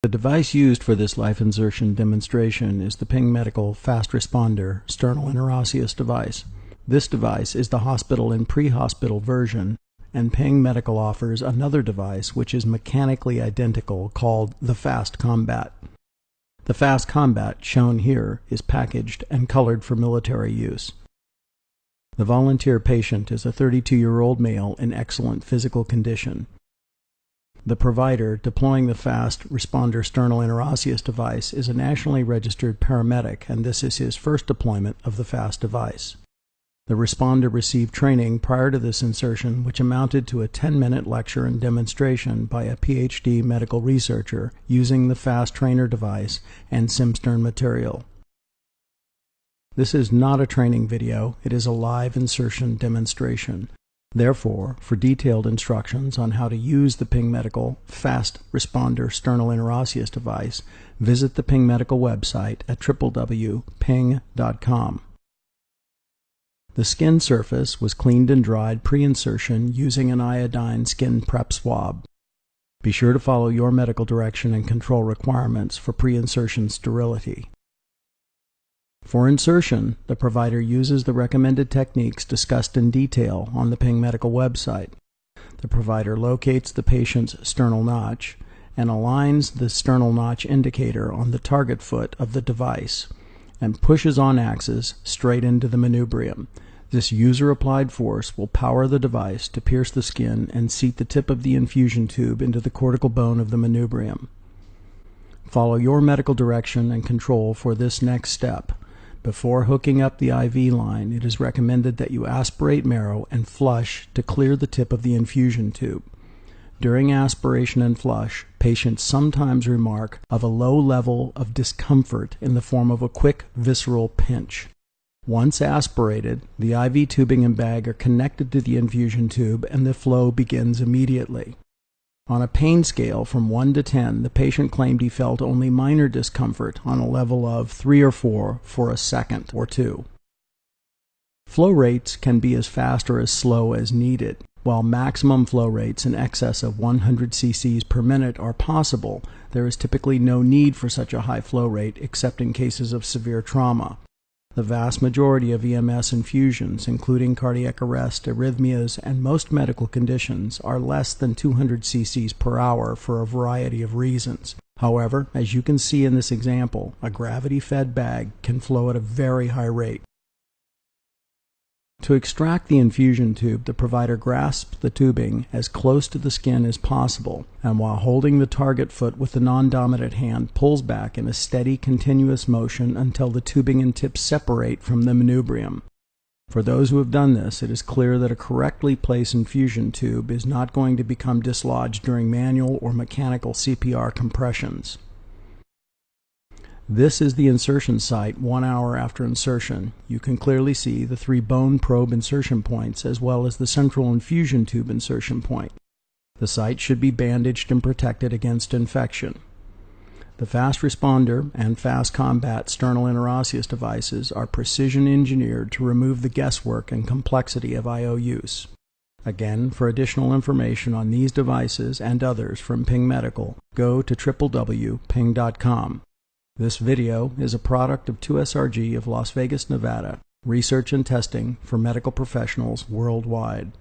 The device used for this life insertion demonstration is the Ping Medical Fast Responder Sternal Interosseous device. This device is the hospital and pre-hospital version, and Ping Medical offers another device which is mechanically identical called the Fast Combat. The Fast Combat, shown here, is packaged and colored for military use. The volunteer patient is a 32-year-old male in excellent physical condition. The provider deploying the Fast Responder Sternal Interosseous device is a nationally registered paramedic, and this is his first deployment of the FAST device. The responder received training prior to this insertion, which amounted to a 10-minute lecture and demonstration by a PhD medical researcher using the FAST trainer device and SimStern material. This is not a training video, it is a live insertion demonstration. Therefore, for detailed instructions on how to use the Ping Medical Fast Responder Sternal Interosseous device, visit the Ping Medical website at www.ping.com. The skin surface was cleaned and dried pre-insertion using an iodine skin prep swab. Be sure to follow your medical direction and control requirements for pre-insertion sterility. For insertion, the provider uses the recommended techniques discussed in detail on the Ping Medical website. The provider locates the patient's sternal notch and aligns the sternal notch indicator on the target foot of the device and pushes on axis straight into the manubrium. This user-applied force will power the device to pierce the skin and seat the tip of the infusion tube into the cortical bone of the manubrium. Follow your medical direction and control for this next step. Before hooking up the IV line, it is recommended that you aspirate marrow and flush to clear the tip of the infusion tube. During aspiration and flush, patients sometimes remark of a low level of discomfort in the form of a quick visceral pinch. Once aspirated, the IV tubing and bag are connected to the infusion tube and the flow begins immediately. On a pain scale from 1 to 10, the patient claimed he felt only minor discomfort on a level of 3 or 4 for a second or two. Flow rates can be as fast or as slow as needed. While maximum flow rates in excess of 100 cc's per minute are possible, there is typically no need for such a high flow rate except in cases of severe trauma. The vast majority of EMS infusions, including cardiac arrest, arrhythmias, and most medical conditions, are less than 200 cc's per hour for a variety of reasons. However, as you can see in this example, a gravity-fed bag can flow at a very high rate. To extract the infusion tube, the provider grasps the tubing as close to the skin as possible, and while holding the target foot with the non-dominant hand, pulls back in a steady, continuous motion until the tubing and tip separate from the manubrium. For those who have done this, it is clear that a correctly placed infusion tube is not going to become dislodged during manual or mechanical CPR compressions. This is the insertion site 1 hour after insertion. You can clearly see the 3 bone probe insertion points as well as the central infusion tube insertion point. The site should be bandaged and protected against infection. The Fast Responder and Fast Combat Sternal Interosseous devices are precision engineered to remove the guesswork and complexity of IO use. Again, for additional information on these devices and others from Ping Medical, go to www.ping.com. This video is a product of 2SRG of Las Vegas, Nevada, research and testing for medical professionals worldwide.